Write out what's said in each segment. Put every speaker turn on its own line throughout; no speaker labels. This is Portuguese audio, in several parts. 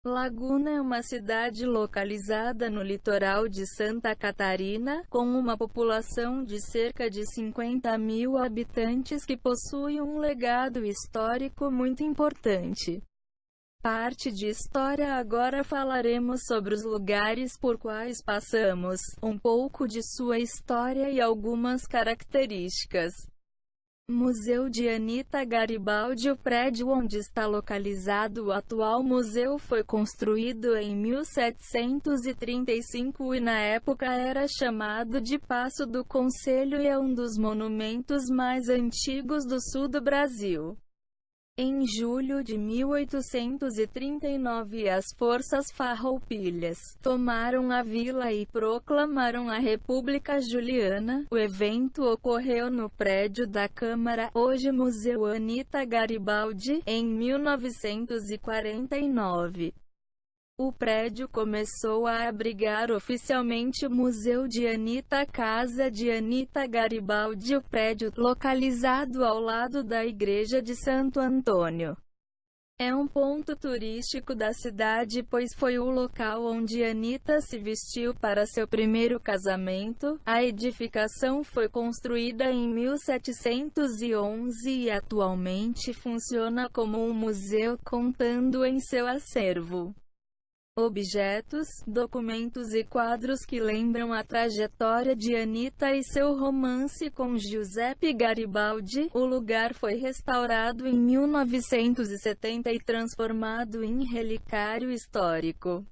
Laguna é uma cidade localizada no litoral de Santa Catarina, com uma população de cerca de 50.000 habitantes que possui um legado histórico muito importante. Parte de história. Agora falaremos sobre os lugares por quais passamos, um pouco de sua história e algumas características. Museu de Anita Garibaldi. O prédio onde está localizado o atual museu foi construído em 1735 e na época era chamado de Paço do Conselho e é um dos monumentos mais antigos do sul do Brasil. Em julho de 1839, as forças farroupilhas tomaram a vila e proclamaram a República Juliana. O evento ocorreu no prédio da Câmara, hoje Museu Anita Garibaldi, em 1949. O prédio começou a abrigar oficialmente o Museu de Anita. Casa de Anita Garibaldi. O prédio, localizado ao lado da Igreja de Santo Antônio, é um ponto turístico da cidade, pois foi o local onde Anita se vestiu para seu primeiro casamento. A edificação foi construída em 1711 e atualmente funciona como um museu, contando em seu acervo objetos, documentos e quadros que lembram a trajetória de Anita e seu romance com Giuseppe Garibaldi. O lugar foi restaurado em 1970 e transformado em relicário histórico.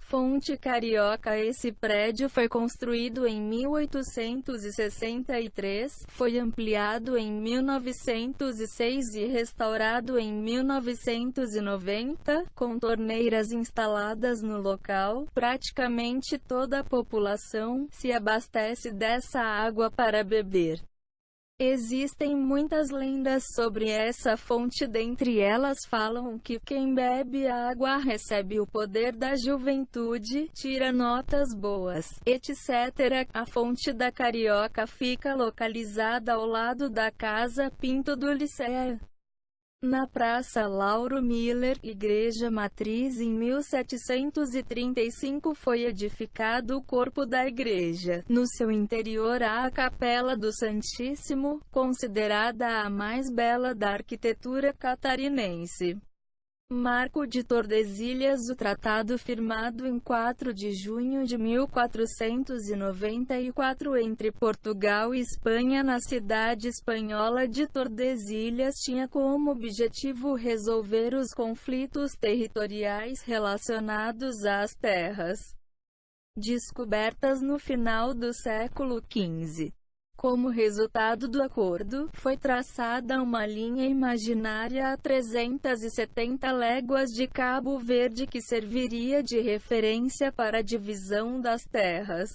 Fonte Carioca. Esse prédio foi construído em 1863, foi ampliado em 1906 e restaurado em 1990, com torneiras instaladas no local. Praticamente toda a população se abastece dessa água para beber. Existem muitas lendas sobre essa fonte, dentre elas falam que quem bebe a água recebe o poder da juventude, tira notas boas, etc. A fonte da Carioca fica localizada ao lado da Casa Pinto do Liceu, na Praça Lauro Miller. Igreja Matriz. Em 1735 foi edificado o corpo da igreja. No seu interior há a Capela do Santíssimo, considerada a mais bela da arquitetura catarinense. Marco de Tordesilhas. O tratado firmado em 4 de junho de 1494 entre Portugal e Espanha na cidade espanhola de Tordesilhas tinha como objetivo resolver os conflitos territoriais relacionados às terras descobertas no final do século XV. Como resultado do acordo, foi traçada uma linha imaginária a 370 léguas de Cabo Verde que serviria de referência para a divisão das terras,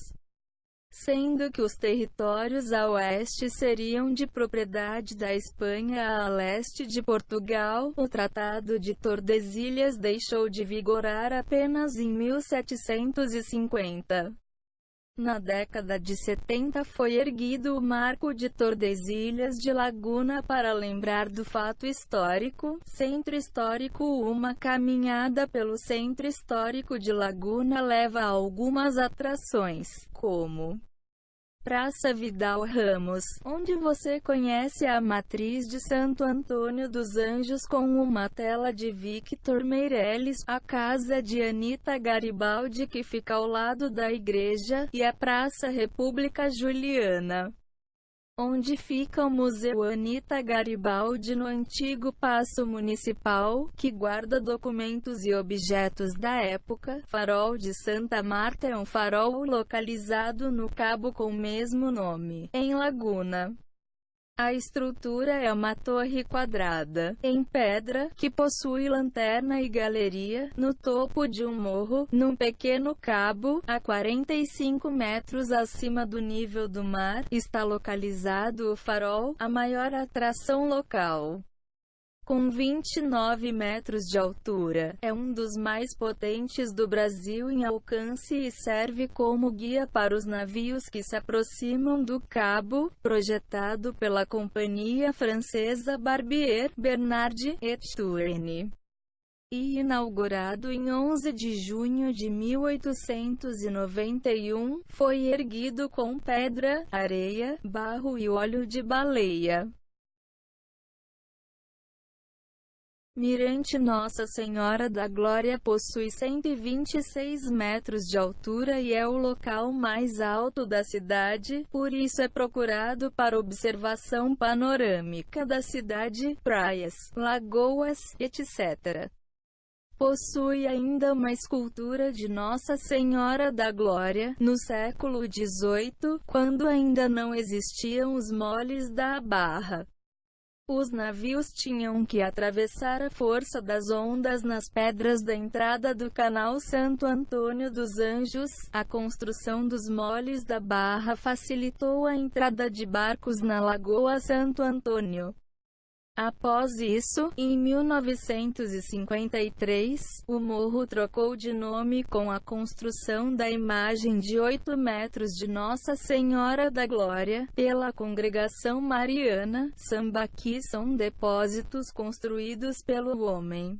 sendo que os territórios a oeste seriam de propriedade da Espanha, a leste de Portugal. O Tratado de Tordesilhas deixou de vigorar apenas em 1750. Na década de 70 foi erguido o Marco de Tordesilhas de Laguna para lembrar do fato histórico. Centro Histórico. Uma caminhada pelo Centro Histórico de Laguna leva a algumas atrações, como Praça Vidal Ramos, onde você conhece a Matriz de Santo Antônio dos Anjos com uma tela de Victor Meirelles, a Casa de Anita Garibaldi que fica ao lado da igreja, e a Praça República Juliana, onde fica o Museu Anita Garibaldi no antigo Paço Municipal, que guarda documentos e objetos da época. Farol de Santa Marta é um farol localizado no cabo com o mesmo nome, em Laguna. A estrutura é uma torre quadrada, em pedra, que possui lanterna e galeria, no topo de um morro, num pequeno cabo, a 45 metros acima do nível do mar, está localizado o farol, a maior atração local. Com 29 metros de altura, é um dos mais potentes do Brasil em alcance e serve como guia para os navios que se aproximam do cabo, projetado pela companhia francesa Barbier, Bernard et Tourne. e inaugurado em 11 de junho de 1891, foi erguido com pedra, areia, barro e óleo de baleia. Mirante Nossa Senhora da Glória possui 126 metros de altura e é o local mais alto da cidade, por isso é procurado para observação panorâmica da cidade, praias, lagoas, etc. Possui ainda uma escultura de Nossa Senhora da Glória, no século XVIII, quando ainda não existiam os moles da Barra. Os navios tinham que atravessar a força das ondas nas pedras da entrada do canal Santo Antônio dos Anjos. A construção dos moles da Barra facilitou a entrada de barcos na Lagoa Santo Antônio. Após isso, em 1953, o morro trocou de nome com a construção da imagem de 8 metros de Nossa Senhora da Glória, pela Congregação Mariana. Sambaqui são depósitos construídos pelo homem,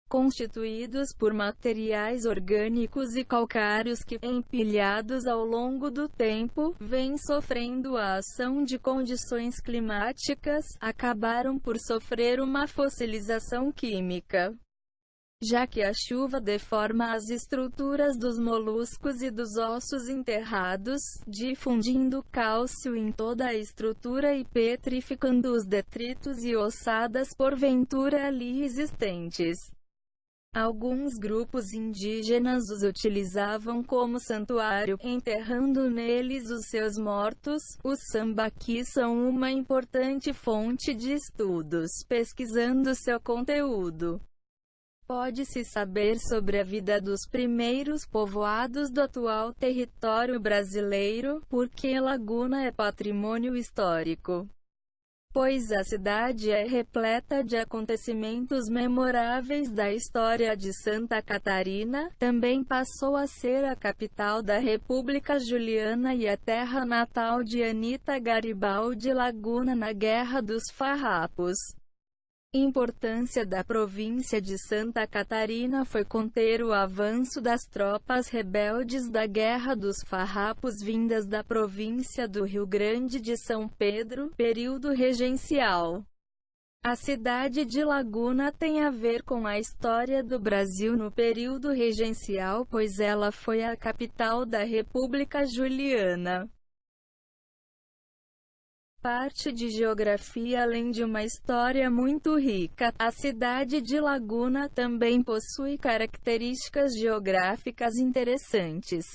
constituídos por materiais orgânicos e calcários que, empilhados ao longo do tempo, vêm sofrendo a ação de condições climáticas, acabaram por sofrer uma fossilização química. Já que a chuva deforma as estruturas dos moluscos e dos ossos enterrados, difundindo cálcio em toda a estrutura e petrificando os detritos e ossadas porventura ali existentes. Alguns grupos indígenas os utilizavam como santuário, enterrando neles os seus mortos. Os sambaquis são uma importante fonte de estudos. Pesquisando seu conteúdo, pode-se saber sobre a vida dos primeiros povoados do atual território brasileiro, porque Laguna é patrimônio histórico, pois a cidade é repleta de acontecimentos memoráveis da história de Santa Catarina. Também passou a ser a capital da República Juliana e a terra natal de Anita Garibaldi. Laguna na Guerra dos Farrapos. Importância da província de Santa Catarina foi conter o avanço das tropas rebeldes da Guerra dos Farrapos vindas da província do Rio Grande de São Pedro, período regencial. A cidade de Laguna tem a ver com a história do Brasil no período regencial, pois ela foi a capital da República Juliana. Parte de geografia. Além de uma história muito rica, a cidade de Laguna também possui características geográficas interessantes.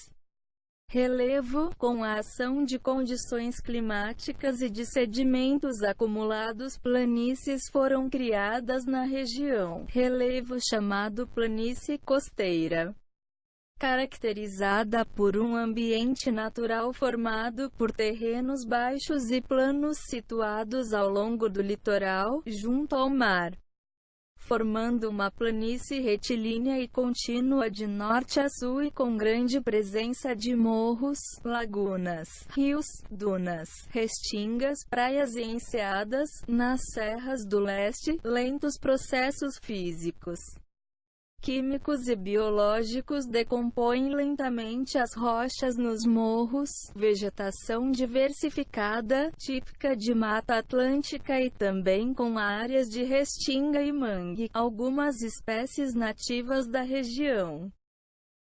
Relevo, com a ação de condições climáticas e de sedimentos acumulados, planícies foram criadas na região. Relevo chamado planície costeira, caracterizada por um ambiente natural formado por terrenos baixos e planos situados ao longo do litoral, junto ao mar, formando uma planície retilínea e contínua de norte a sul e com grande presença de morros, lagunas, rios, dunas, restingas, praias e enseadas. Nas serras do leste, lentos processos físicos, químicos e biológicos decompõem lentamente as rochas nos morros. Vegetação diversificada, típica de Mata Atlântica e também com áreas de restinga e mangue. Algumas espécies nativas da região: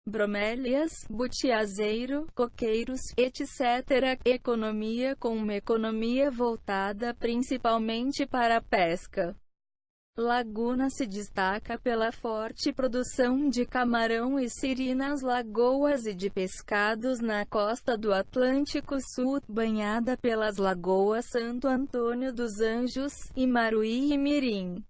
bromélias, butiazeiro, coqueiros, etc. Economia. Com uma economia voltada principalmente para a pesca, Laguna se destaca pela forte produção de camarão e siri nas lagoas e de pescados na costa do Atlântico Sul, banhada pelas lagoas Santo Antônio dos Anjos, Imaruí e Mirim.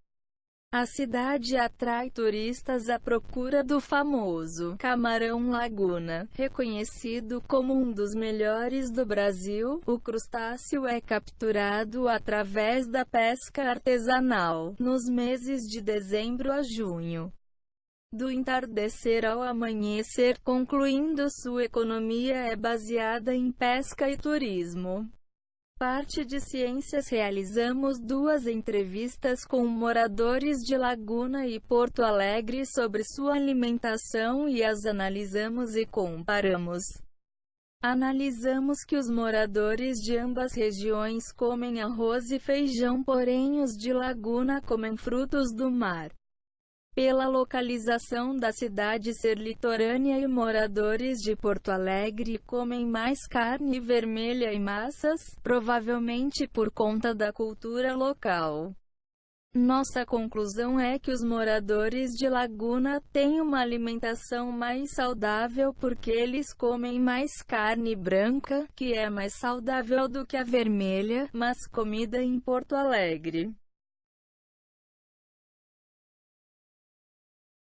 A cidade atrai turistas à procura do famoso camarão Laguna. Reconhecido como um dos melhores do Brasil, o crustáceo é capturado através da pesca artesanal, nos meses de dezembro a junho, do entardecer ao amanhecer, concluindo sua economia é baseada em pesca e turismo. Parte de Ciências. Realizamos 2 entrevistas com moradores de Laguna e Porto Alegre sobre sua alimentação e as analisamos e comparamos. Analisamos que os moradores de ambas regiões comem arroz e feijão, porém os de Laguna comem frutos do mar. Pela localização da cidade ser litorânea, e moradores de Porto Alegre comem mais carne vermelha e massas, provavelmente por conta da cultura local. Nossa conclusão é que os moradores de Laguna têm uma alimentação mais saudável porque eles comem mais carne branca, que é mais saudável do que a vermelha, mas comida em Porto Alegre.